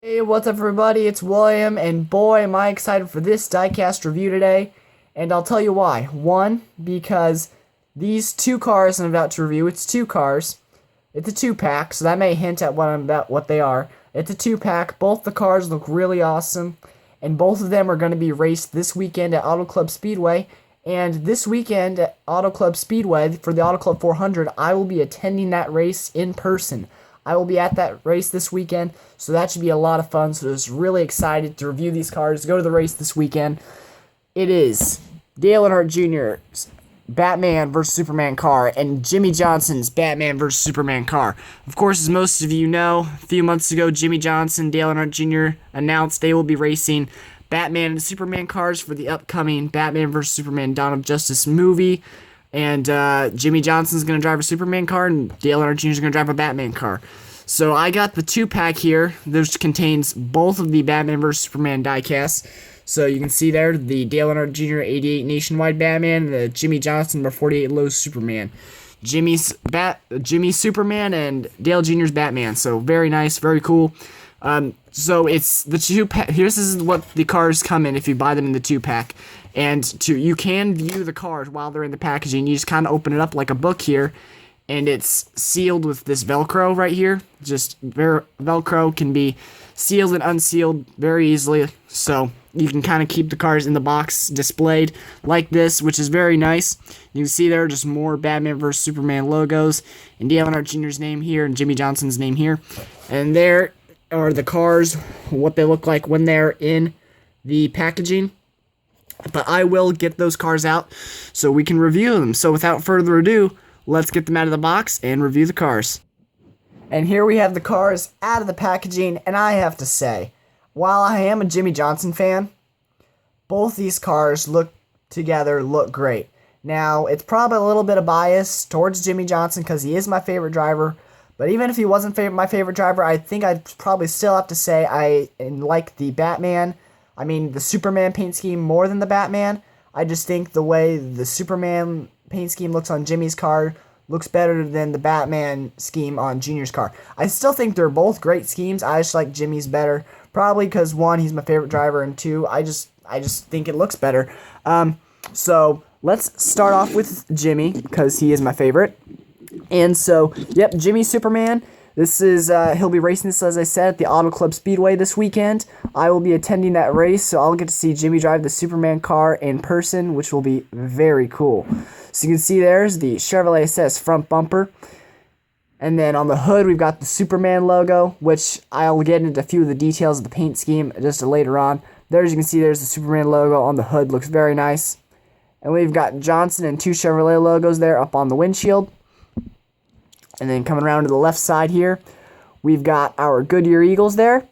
Hey, what's up everybody? It's William, and boy am I excited for this diecast review today, and I'll tell you why. One, because these two cars I'm about to review, it's two cars. It's a two-pack, so that may hint at what they are. It's a two-pack, both the cars look really awesome, and both of them are going to be raced this weekend at Auto Club Speedway, and this weekend at Auto Club Speedway, for the Auto Club 400, I will be attending that race in person. I will be at that race this weekend, so that should be a lot of fun. So just really excited to review these cars, go to the race this weekend. It is Dale Earnhardt Jr.'s Batman vs. Superman car and Jimmie Johnson's Batman vs. Superman car. Of course, as most of you know, a few months ago, Jimmie Johnson, Dale Earnhardt Jr. announced they will be racing Batman and Superman cars for the upcoming Batman vs. Superman Dawn of Justice movie. And Jimmie Johnson's going to drive a Superman car, and Dale Earnhardt Jr. is going to drive a Batman car. So I got the two-pack here, which contains both of the Batman vs. Superman diecasts. So you can see there, the Dale Earnhardt Jr. 88 Nationwide Batman, and the Jimmie Johnson number 48 Lowe's Superman. Jimmie's Superman and Dale Jr.'s Batman. So very nice, very cool. So it's the two-pack. This is what the cars come in if you buy them in the two-pack. And you can view the cars while they're in the packaging. You just kind of open it up like a book here, and it's sealed with this Velcro right here. Just Velcro can be sealed and unsealed very easily, so you can kind of keep the cars in the box displayed like this, which is very nice. You can see there just more Batman vs. Superman logos, and Dale Earnhardt Jr.'s name here, and Jimmie Johnson's name here. And there are the cars, what they look like when they're in the packaging. But I will get those cars out so we can review them. So without further ado, let's get them out of the box and review the cars. And here we have the cars out of the packaging, and I have to say, while I am a Jimmie Johnson fan, both these cars look great. Now, it's probably a little bit of bias towards Jimmie Johnson because he is my favorite driver, but even if he wasn't my favorite driver, I think I'd probably still have to say I like the Superman paint scheme more than the Batman. I just think the way the Superman paint scheme looks on Jimmie's car looks better than the Batman scheme on Junior's car. I still think they're both great schemes. I just like Jimmie's better. Probably because, one, he's my favorite driver, and two, I just think it looks better. So let's start off with Jimmie, because he is my favorite. And so, yep, Jimmie Superman. This is, he'll be racing this, as I said, at the Auto Club Speedway this weekend. I will be attending that race, so I'll get to see Jimmie drive the Superman car in person, which will be very cool. So you can see there's the Chevrolet SS front bumper. And then on the hood, we've got the Superman logo, which I'll get into a few of the details of the paint scheme just later on. There, as you can see, there's the Superman logo on the hood. Looks very nice. And we've got Johnson and two Chevrolet logos there up on the windshield. And then coming around to the left side here, we've got our Goodyear Eagles there.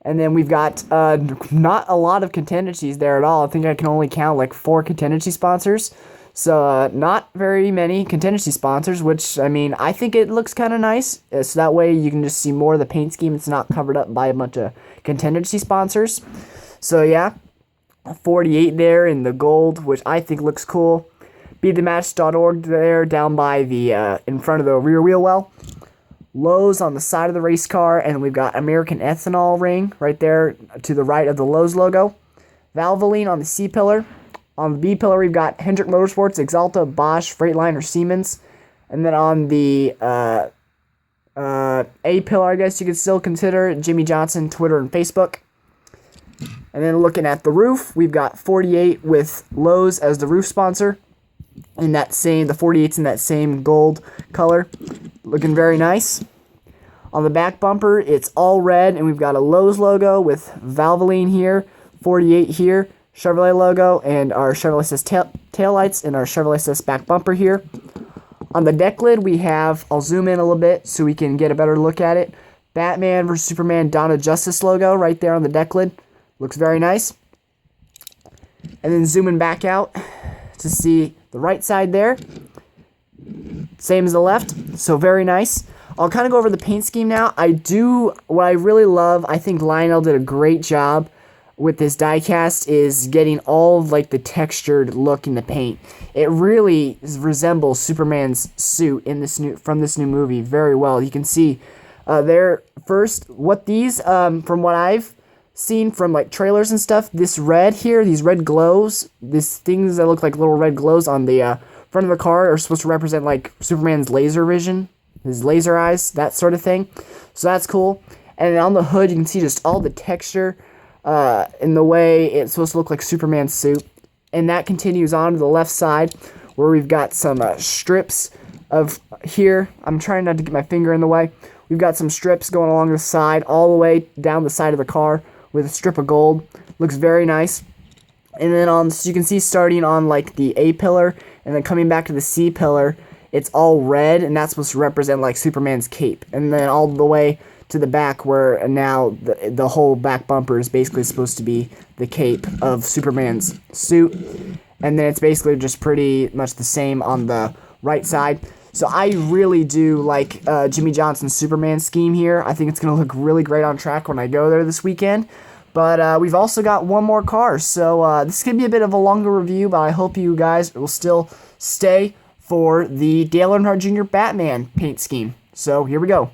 And then we've got not a lot of contingencies there at all. I think I can only count like 4 contingency sponsors. So not very many contingency sponsors, which, I mean, I think it looks kind of nice. So that way you can just see more of the paint scheme. It's not covered up by a bunch of contingency sponsors. So yeah, 48 there in the gold, which I think looks cool. BeTheMatch.org there down by the in front of the rear wheel well. Lowe's on the side of the race car, and we've got American Ethanol ring right there to the right of the Lowe's logo. Valvoline on the C pillar. On the B pillar, we've got Hendrick Motorsports, Axalta, Bosch, Freightliner, Siemens. And then on the A pillar, I guess you could still consider Jimmie Johnson, Twitter, and Facebook. And then looking at the roof, we've got 48 with Lowe's as the roof sponsor. The 48's in that same gold color. Looking very nice. On the back bumper, it's all red, and we've got a Lowe's logo with Valvoline here, 48 here, Chevrolet logo, and our Chevrolet SS taillights, and our Chevrolet SS back bumper here. On the deck lid, we have, I'll zoom in a little bit so we can get a better look at it, Batman vs. Superman Dawn of Justice logo right there on the deck lid. Looks very nice. And then zooming back out to see the right side there. Same as the left, so very nice. I'll kind of go over the paint scheme now. What I really love, I think Lionel did a great job with this diecast, is getting all of like the textured look in the paint. It really resembles Superman's suit in from this new movie very well. You can see They're first, what these, from what I've seen from like trailers and stuff, this red here, these red glows, these things that look like little red glows on the front of the car are supposed to represent like Superman's laser vision, his laser eyes, that sort of thing. So that's cool. And on the hood, you can see just all the texture in the way it's supposed to look like Superman's suit. And that continues on to the left side where we've got some strips of here. I'm trying not to get my finger in the way. We've got some strips going along the side, all the way down the side of the car with a strip of gold. Looks very nice. And then so you can see starting on like the A pillar and then coming back to the C pillar, it's all red, and that's supposed to represent like Superman's cape. And then all the way to the back where now the whole back bumper is basically supposed to be the cape of Superman's suit. And then it's basically just pretty much the same on the right side. So I really do like Jimmie Johnson Superman scheme here. I think it's going to look really great on track when I go there this weekend. But we've also got one more car. So this is going to be a bit of a longer review, but I hope you guys will still stay for the Dale Earnhardt Jr. Batman paint scheme. So here we go.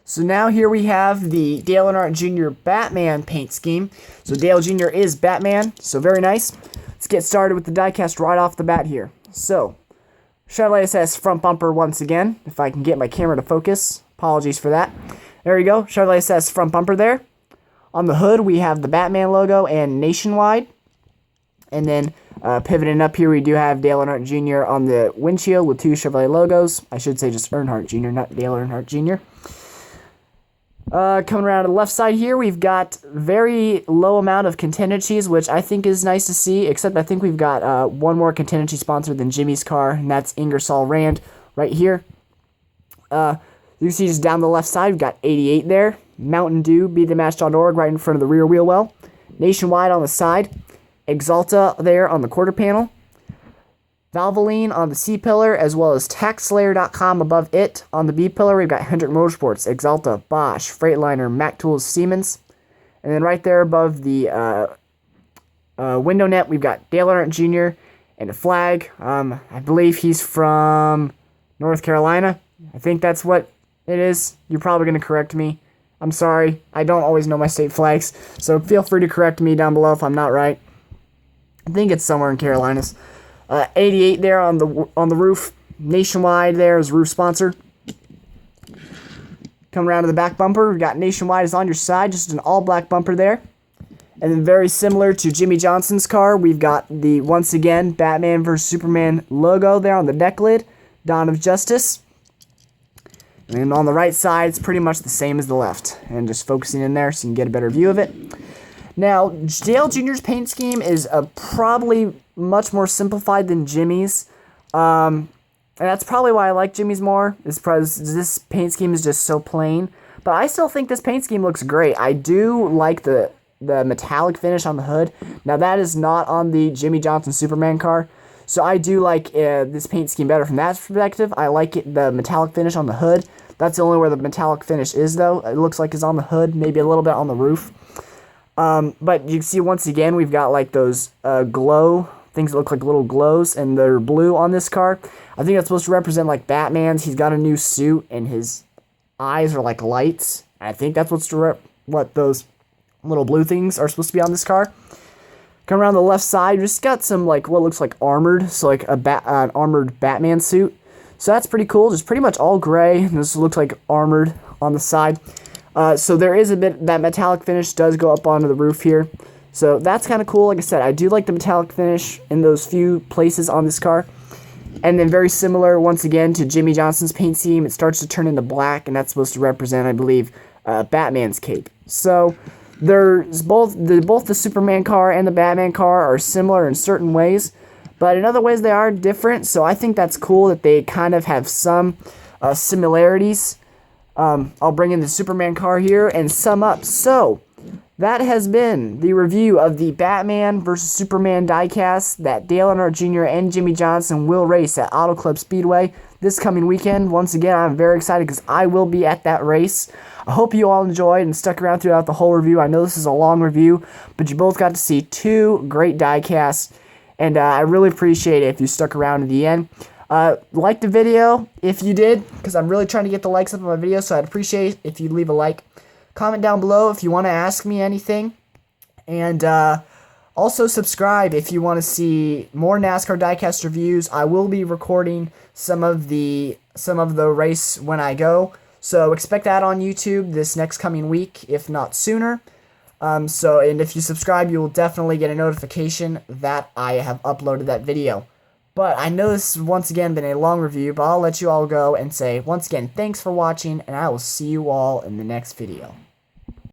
So now here we have the Dale Earnhardt Jr. Batman paint scheme. So Dale Jr. is Batman, so very nice. Let's get started with the diecast right off the bat here. So, Chevrolet SS front bumper once again, if I can get my camera to focus. Apologies for that. There you go, Chevrolet SS front bumper there. On the hood, we have the Batman logo and Nationwide. And then pivoting up here, we do have Dale Earnhardt Jr. on the windshield with two Chevrolet logos. I should say just Earnhardt Jr., not Dale Earnhardt Jr. Coming around to the left side here, we've got very low amount of contingencies, which I think is nice to see, except I think we've got one more contingency sponsor than Jimmy's car, and that's Ingersoll Rand right here. You can see just down the left side, we've got 88 there. Mountain Dew, BeTheMatch.org right in front of the rear wheel well. Nationwide on the side. Exalta there on the quarter panel. Valvoline on the C pillar, as well as TaxSlayer.com above it. On the B pillar, we've got Hendrick Motorsports, Exalta, Bosch, Freightliner, Mack Tools, Siemens. And then right there above the window net, we've got Dale Earnhardt Jr. and a flag. I believe he's from North Carolina. I think that's what it is. You're probably going to correct me. I'm sorry. I don't always know my state flags, so feel free to correct me down below if I'm not right. I think it's somewhere in Carolinas. 88 there on the roof. Nationwide there is roof sponsor. Coming around to the back bumper, we've got Nationwide is on your side, just an all-black bumper there. And then very similar to Jimmie Johnson's car, we've got the, once again, Batman vs. Superman logo there on the deck lid. Dawn of Justice. And then on the right side, it's pretty much the same as the left. And just focusing in there so you can get a better view of it. Now, Dale Jr.'s paint scheme is probably much more simplified than Jimmy's. And that's probably why I like Jimmy's more, is because this paint scheme is just so plain. But I still think this paint scheme looks great. I do like the metallic finish on the hood. Now, that is not on the Jimmie Johnson Superman car. So I do like this paint scheme better from that perspective. I like the metallic finish on the hood. That's the only where the metallic finish is, though. It looks like it's on the hood, maybe a little bit on the roof. But you can see, once again, we've got like those glow things that look like little glows, and they're blue on this car. I think that's supposed to represent like Batman's. He's got a new suit, and his eyes are like lights. I think that's what those little blue things are supposed to be on this car. Come around the left side, just got some like what looks like armored, so like an armored Batman suit. So that's pretty cool. Just pretty much all gray. This looks like armored on the side. So there is a bit, that metallic finish does go up onto the roof here. So that's kind of cool. Like I said, I do like the metallic finish in those few places on this car. And then very similar, once again, to Jimmie Johnson's paint scheme, it starts to turn into black, and that's supposed to represent, I believe, Batman's cape. So there's both the Superman car and the Batman car are similar in certain ways, but in other ways they are different. So I think that's cool that they kind of have some similarities. I'll bring in the Superman car here and sum up. So that has been the review of the Batman vs. Superman diecast that Dale Earnhardt Jr. and Jimmie Johnson will race at Auto Club Speedway this coming weekend. Once again, I'm very excited because I will be at that race. I hope you all enjoyed and stuck around throughout the whole review. I know this is a long review, but you both got to see two great diecasts, and I really appreciate it if you stuck around to the end. Like the video if you did, because I'm really trying to get the likes up on my video, so I'd appreciate if you leave a like. Comment down below if you want to ask me anything. And also subscribe if you want to see more NASCAR Diecast reviews. I will be recording some of the race when I go, so expect that on YouTube this next coming week, if not sooner. And if you subscribe, you will definitely get a notification that I have uploaded that video. But I know this has once again been a long review, but I'll let you all go and say once again, thanks for watching, and I will see you all in the next video.